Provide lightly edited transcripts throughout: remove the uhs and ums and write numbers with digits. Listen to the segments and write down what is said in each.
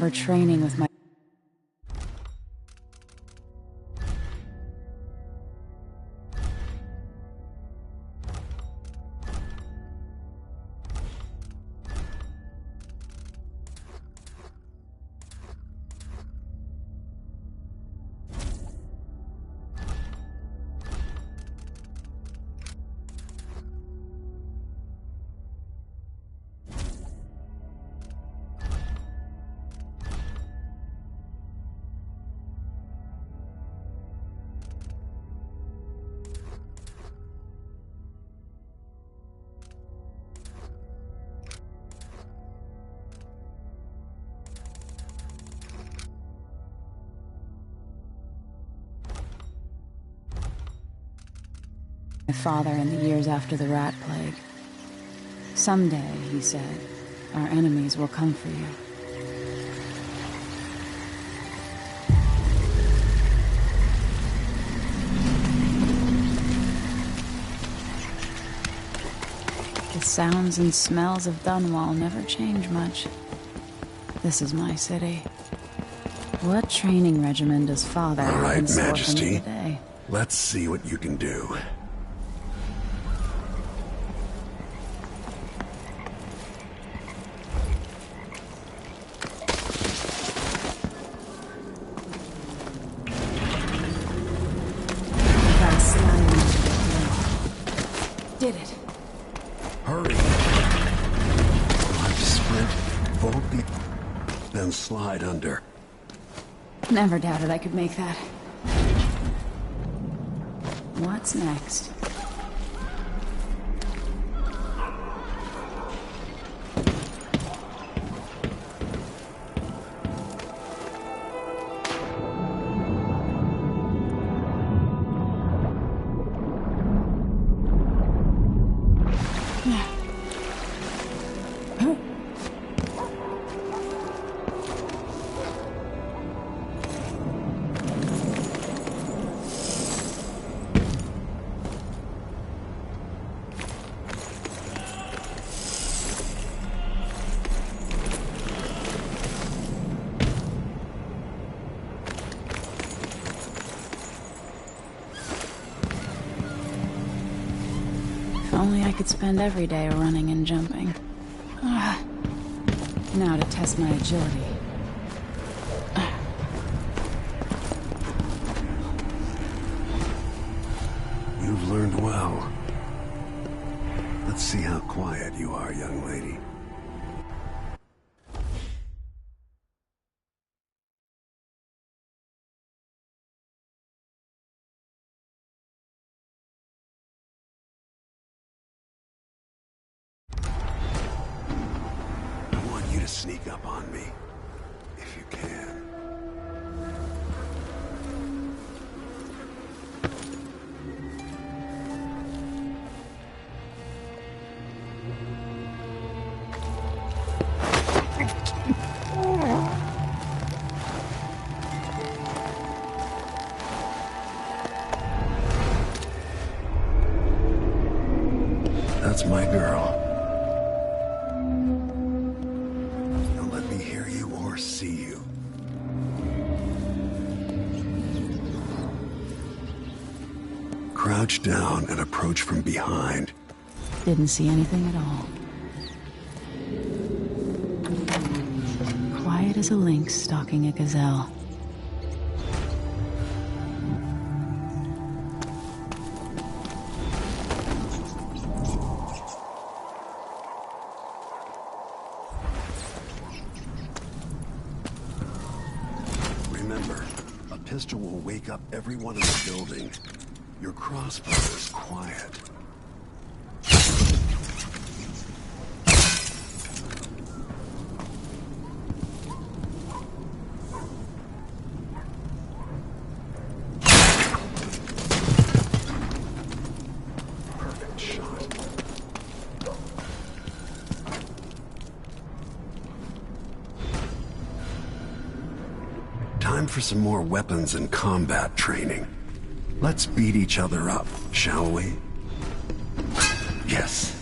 remember training with my... My father in the years after the rat plague. Someday, he said, our enemies will come for you. The sounds and smells of Dunwall never change much. This is my city. What training regimen does father have in store for me today? Let's see what you can do. Did it. Hurry. You'll have to sprint, vault the... then slide under. Never doubted I could make that. What's next? If only I could spend every day running and jumping. Now to test my agility. You've learned well. Let's see how quiet you are, young lady. Sneak up on me, if you can. That's my girl. See you. Crouch down and approach from behind. Didn't see anything at all. Quiet as a lynx stalking a gazelle. Remember, a pistol will wake up everyone in the building. Your crossbow is quiet. Perfect shot. Time for some more weapons and combat training. Let's beat each other up, shall we? Yes.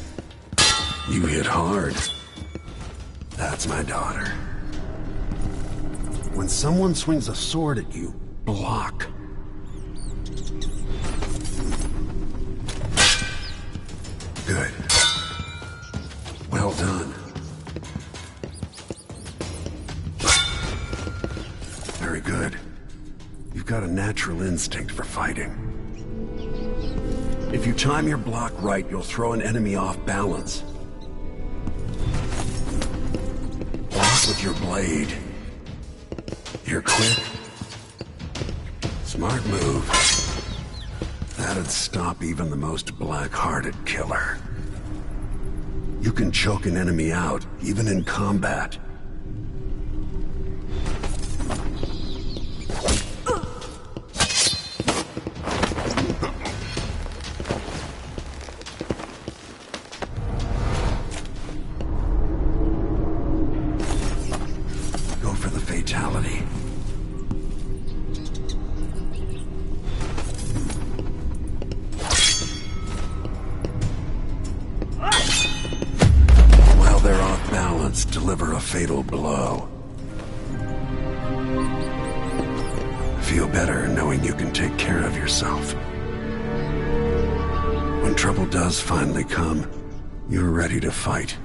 You hit hard. That's my daughter. When someone swings a sword at you, block. Good. Well done. Very good. You've got a natural instinct for fighting. If you time your block right, you'll throw an enemy off balance. Block with your blade. You're quick. Smart move. That'd stop even the most black-hearted killer. You can choke an enemy out, even in combat. Go for the fatality. Deliver a fatal blow. Feel better knowing you can take care of yourself. When trouble does finally come, you're ready to fight.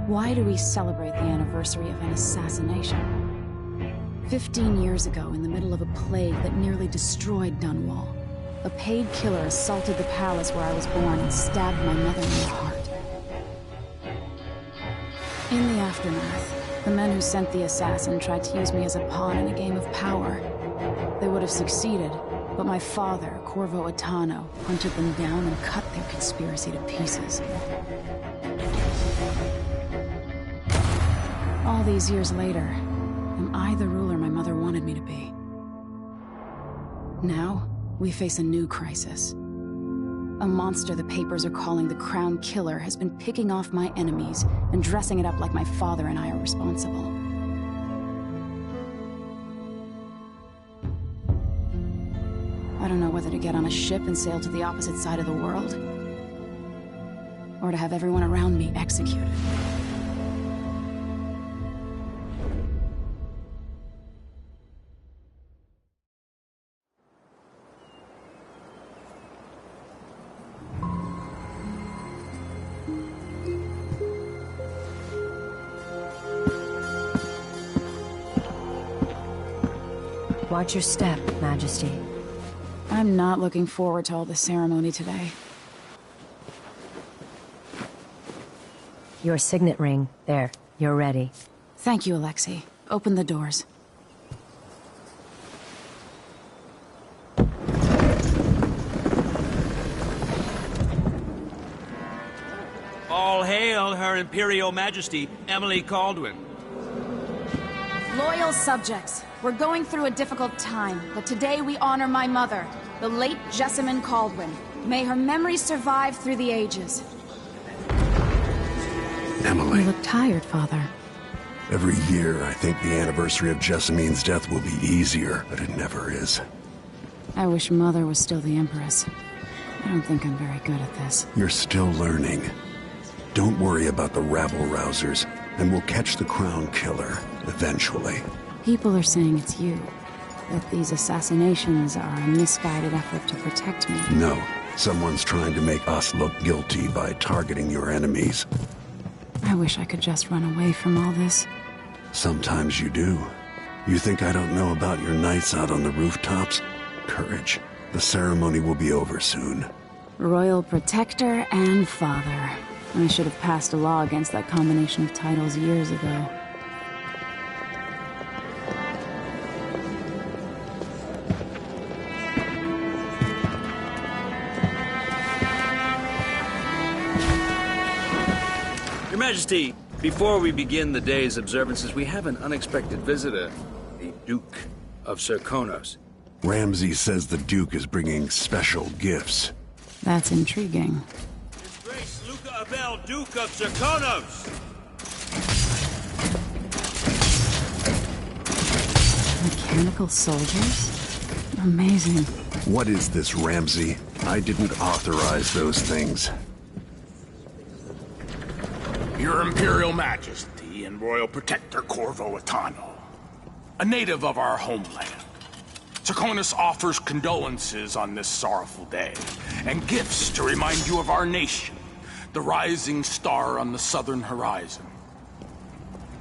Why do we celebrate the anniversary of an assassination? 15 years ago, in the middle of a plague that nearly destroyed Dunwall, a paid killer assaulted the palace where I was born and stabbed my mother in the heart. In the aftermath, the men who sent the assassin tried to use me as a pawn in a game of power. They would have succeeded, but my father, Corvo Attano, hunted them down and cut their conspiracy to pieces. All these years later, am I the ruler my mother wanted me to be? Now, we face a new crisis. A monster the papers are calling the Crown Killer has been picking off my enemies and dressing it up like my father and I are responsible. I don't know whether to get on a ship and sail to the opposite side of the world, or to have everyone around me executed. Watch your step, Majesty. I'm not looking forward to all the ceremony today. Your signet ring. There, you're ready. Thank you, Alexei. Open the doors. All hail Her Imperial Majesty, Emily Caldwin. Loyal subjects, we're going through a difficult time, but today we honor my mother, the late Jessamine Caldwin. May her memory survive through the ages. Emily. You look tired, Father. Every year, I think the anniversary of Jessamine's death will be easier, but it never is. I wish Mother was still the Empress. I don't think I'm very good at this. You're still learning. Don't worry about the rabble-rousers, and we'll catch the Crown Killer, eventually. People are saying it's you. That these assassinations are a misguided effort to protect me. No. Someone's trying to make us look guilty by targeting your enemies. I wish I could just run away from all this. Sometimes you do. You think I don't know about your nights out on the rooftops? Courage. The ceremony will be over soon. Royal Protector and Father. I should have passed a law against that combination of titles years ago. Your Majesty, before we begin the day's observances, we have an unexpected visitor, the Duke of Serkonos. Ramsey says the Duke is bringing special gifts. That's intriguing. His Grace Luca Abel, Duke of Serkonos! Mechanical soldiers? Amazing. What is this, Ramsey? I didn't authorize those things. Your Imperial Majesty and Royal Protector Corvo Atano, a native of our homeland. Serkonos offers condolences on this sorrowful day, and gifts to remind you of our nation, the rising star on the southern horizon.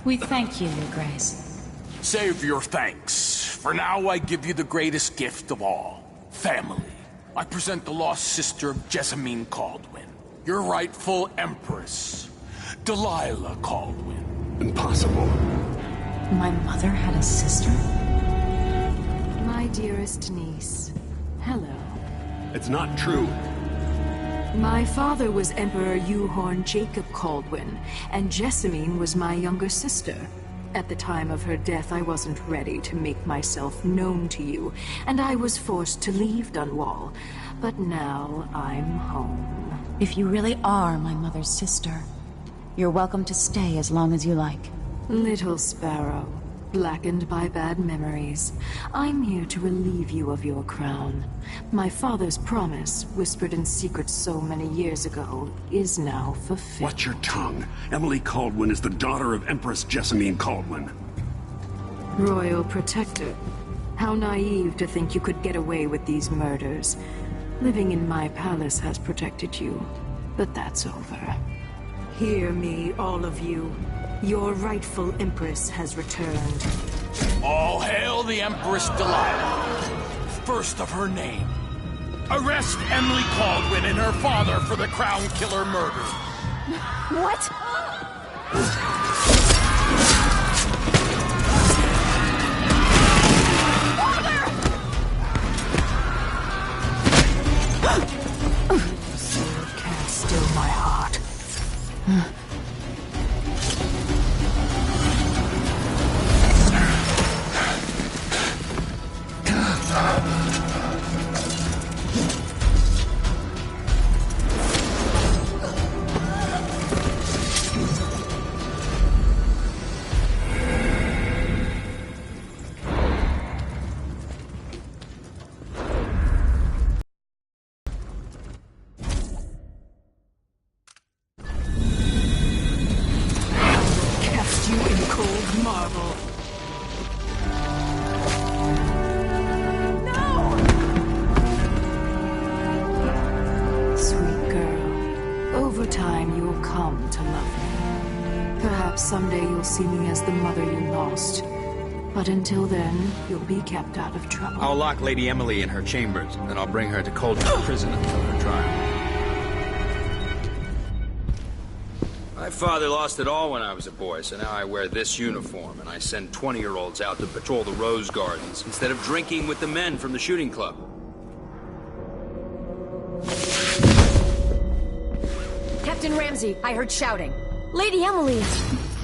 We thank you, Your Grace. Save your thanks. For now, I give you the greatest gift of all, family. I present the lost sister of Jessamine Caldwin, your rightful Empress, Delilah Caldwin. Impossible. My mother had a sister? My dearest niece, hello. It's not true. My father was Emperor Euhorn Jacob Caldwin, and Jessamine was my younger sister. At the time of her death, I wasn't ready to make myself known to you, and I was forced to leave Dunwall. But now I'm home. If you really are my mother's sister, you're welcome to stay as long as you like. Little sparrow, blackened by bad memories, I'm here to relieve you of your crown. My father's promise, whispered in secret so many years ago, is now fulfilled. Watch your tongue. Emily Caldwin is the daughter of Empress Jessamine Caldwin. Royal Protector, how naive to think you could get away with these murders. Living in my palace has protected you, but that's over. Hear me, all of you. Your rightful Empress has returned. All hail the Empress Delilah, first of her name. Arrest Emily Caldwin and her father for the Crown Killer murder. What? Sword can't still my heart. Cast you in cold marble. Sweet girl, over time you'll come to love me. Perhaps someday you'll see me as the mother you lost. But until then, you'll be kept out of trouble. I'll lock Lady Emily in her chambers, then I'll bring her to Coldstream Prison until her trial. My father lost it all when I was a boy, so now I wear this uniform, and I send 20-year-olds out to patrol the rose gardens instead of drinking with the men from the shooting club. Captain Ramsey, I heard shouting. Lady Emily,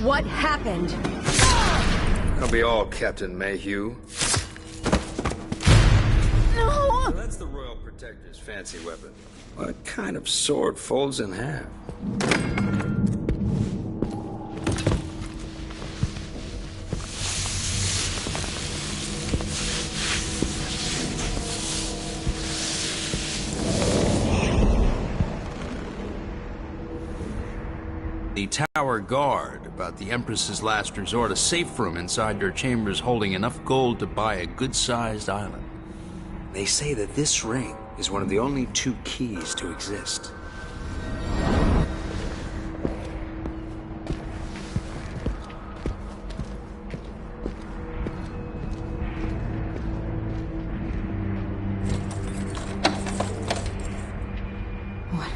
what happened? That'll be all, Captain Mayhew. No! So that's the Royal Protector's fancy weapon. What kind of sword folds in half? The Tower Guard, about the Empress's last resort, a safe room inside your chambers holding enough gold to buy a good-sized island. They say that this ring is one of the only 2 keys to exist.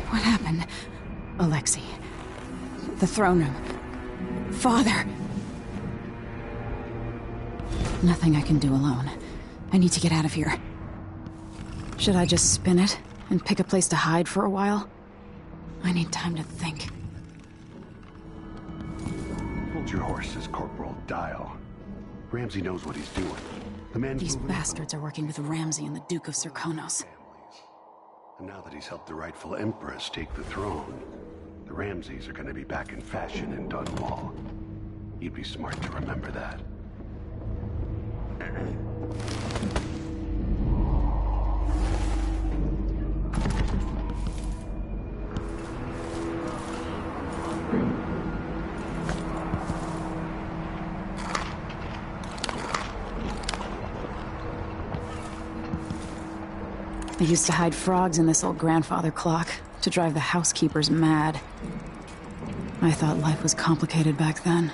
What happened? Alexei. The throne room. Father! Nothing I can do alone. I need to get out of here. Should I just spin it and pick a place to hide for a while? I need time to think. Hold your horses, Corporal. Dial. Ramsey knows what he's doing. The man. These bastards are working with Ramsey and the Duke of Serkonos. And now that he's helped the rightful Empress take the throne, the Ramseys are going to be back in fashion in Dunwall. You'd be smart to remember that. I used to hide frogs in this old grandfather clock to drive the housekeepers mad. I thought life was complicated back then.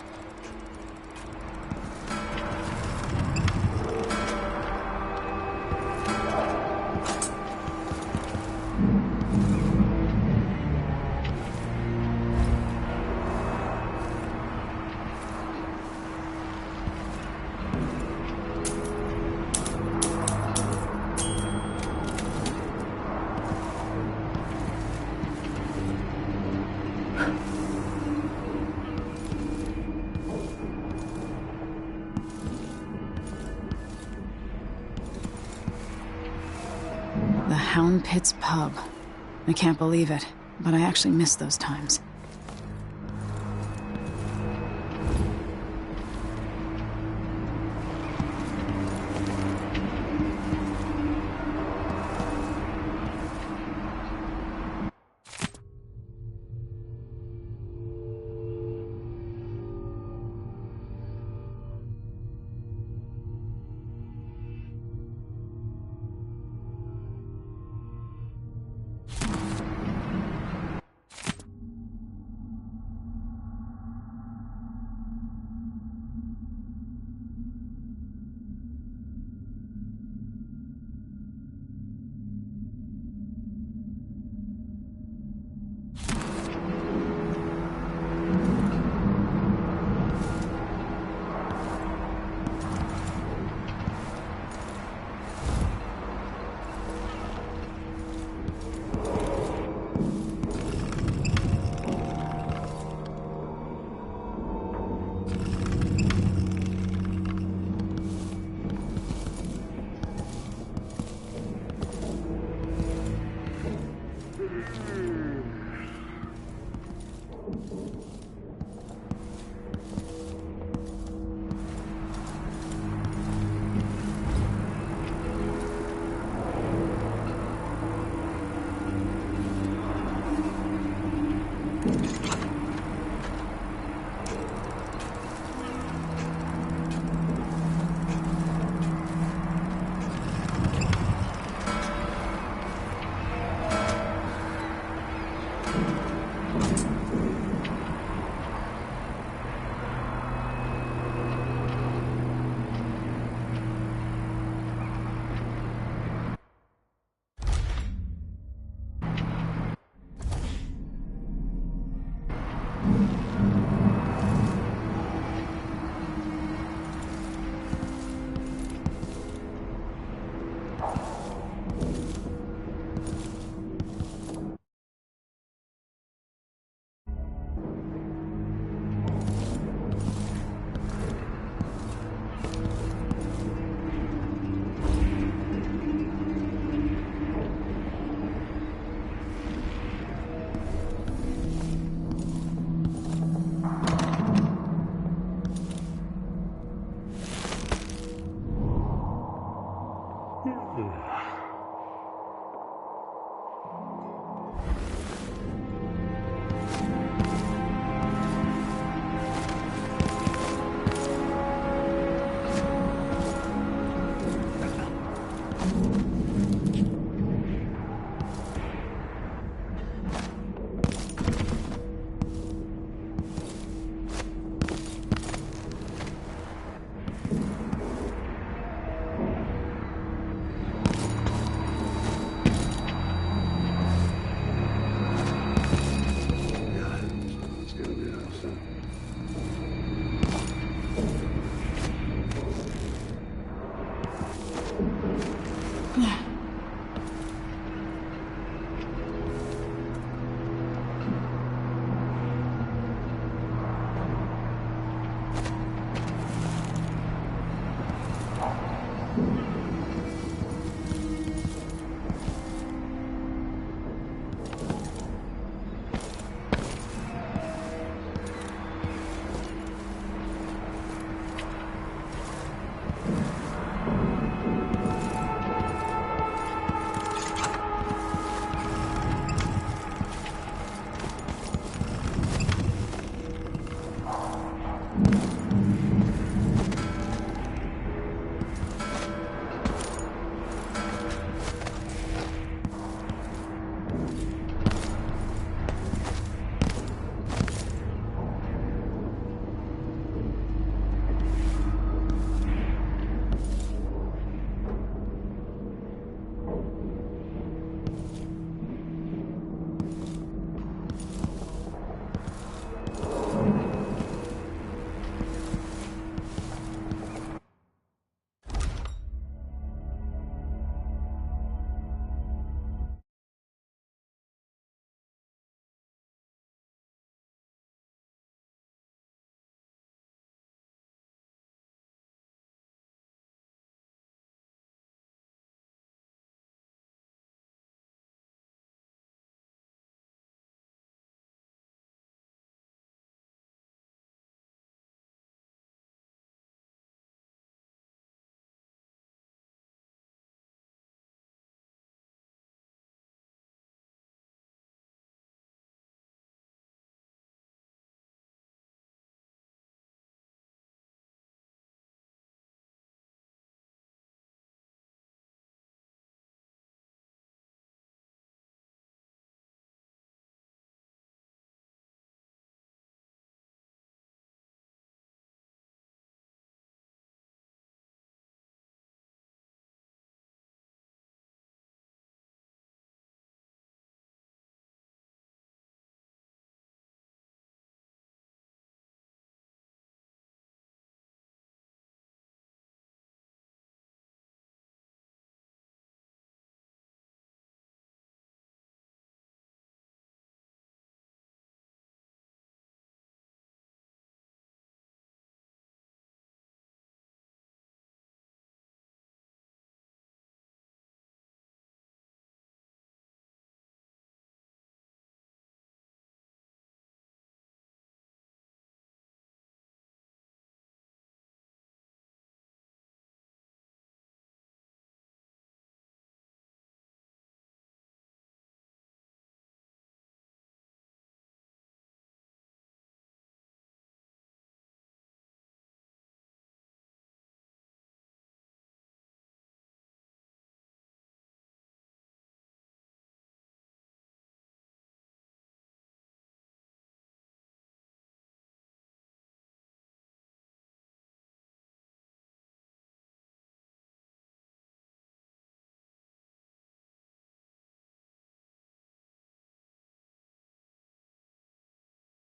Hound Pit's pub. I can't believe it, but I actually miss those times.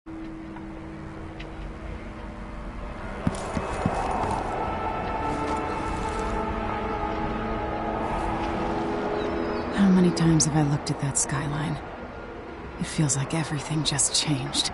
How many times have I looked at that skyline? It feels like everything just changed.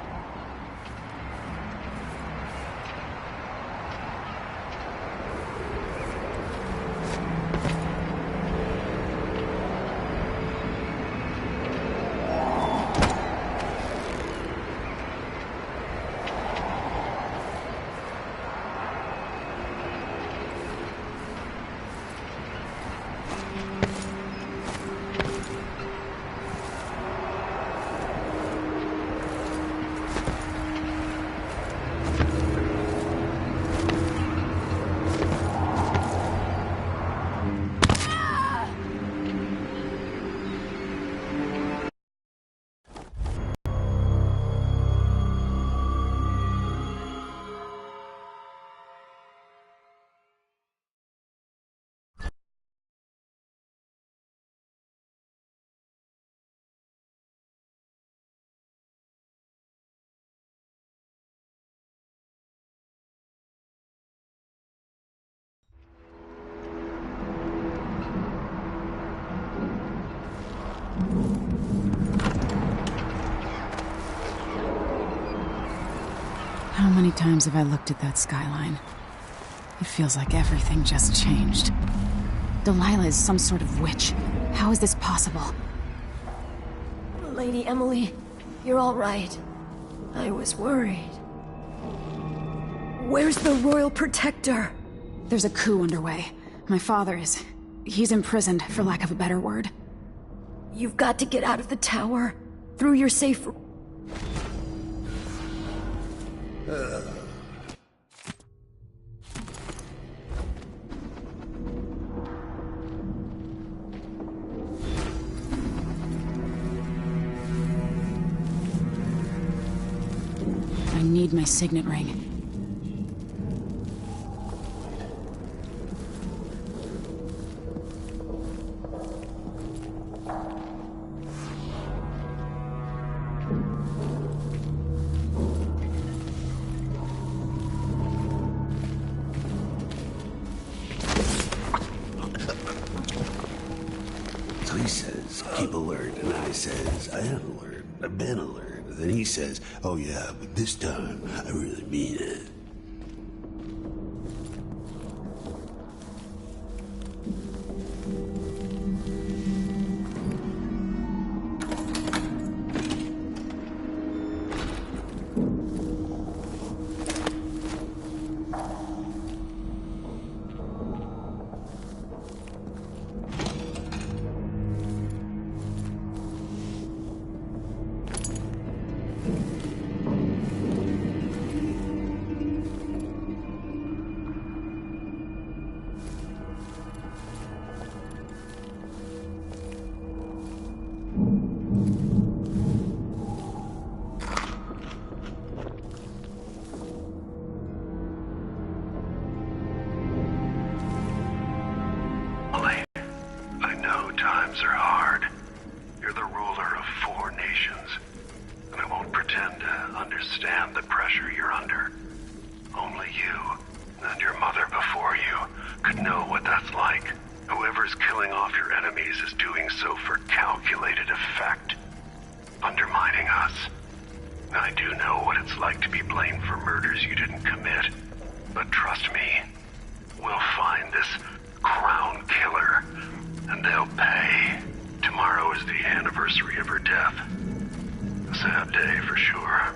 How many times have I looked at that skyline? It feels like everything just changed. Delilah is some sort of witch. How is this possible? Lady Emily, you're all right. I was worried. Where's the Royal Protector? There's a coup underway. My father is... he's imprisoned, for lack of a better word. You've got to get out of the tower. Through your safe... I need my signet ring. So he says, keep alert, and I says, I am alert, I've been alert. Then he says, oh yeah, but this time, I really mean it. Times are hard. You're the ruler of 4 nations, and I won't pretend to understand the pressure you're under. Only you, and your mother before you, could know what that's like. Whoever's killing off your enemies is doing so for calculated effect, undermining us. I do know what it's like to be blamed for murders you didn't commit, but trust me, we'll find this crown killer, and they'll pay. Tomorrow is the anniversary of her death. A sad day for sure.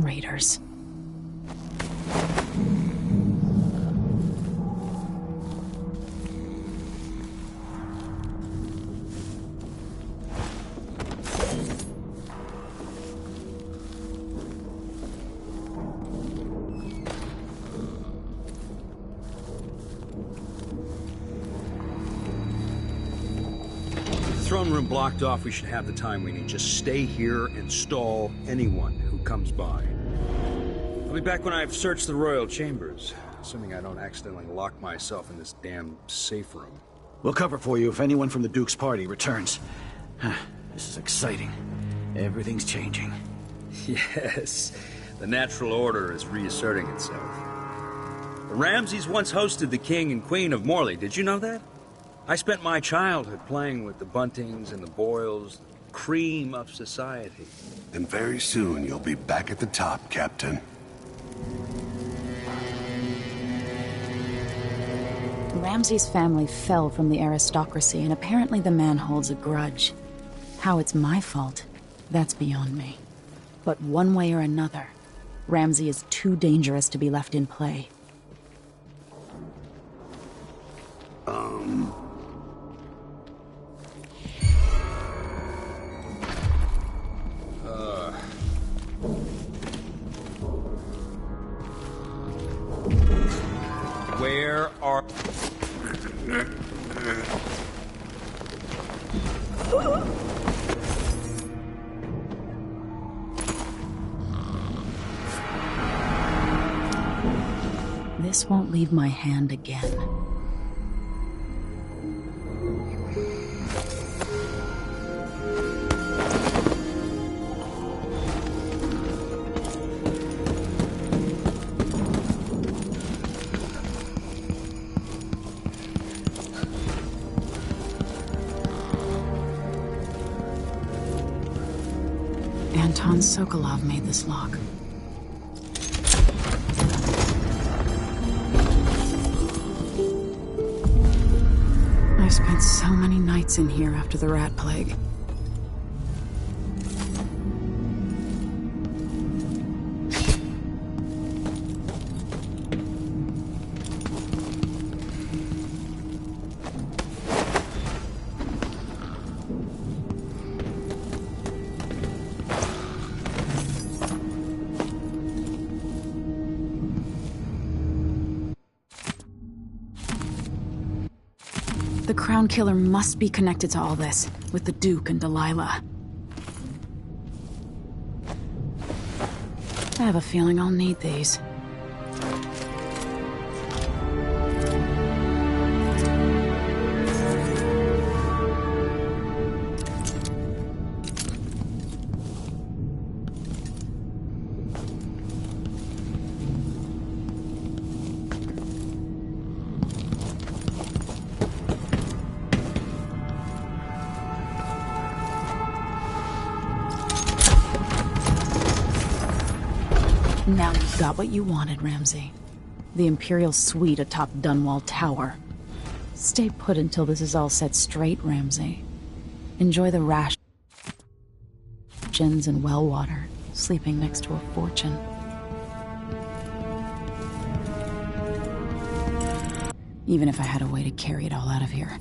Traitors. Throne room blocked off. We should have the time we need. Just stay here and stall anyone who comes by. I'll be back when I've searched the royal chambers, assuming I don't accidentally lock myself in this damn safe room. We'll cover for you if anyone from the Duke's party returns. This is exciting. Everything's changing. Yes, the natural order is reasserting itself. The Ramseys once hosted the King and Queen of Morley. Did you know that? I spent my childhood playing with the Buntings and the Boyles, the cream of society. And very soon you'll be back at the top, Captain. Ramsey's family fell from the aristocracy, and apparently the man holds a grudge. How it's my fault, that's beyond me. But one way or another, Ramsey is too dangerous to be left in play. Where are... This won't leave my hand again. Anton Sokolov made this lock. I spent so many nights in here after the rat plague. The Crown Killer must be connected to all this, with the Duke and Delilah. I have a feeling I'll need these. Now you've got what you wanted, Ramsey. The Imperial suite atop Dunwall Tower. Stay put until this is all set straight, Ramsey. Enjoy the rations and well water, sleeping next to a fortune. Even if I had a way to carry it all out of here.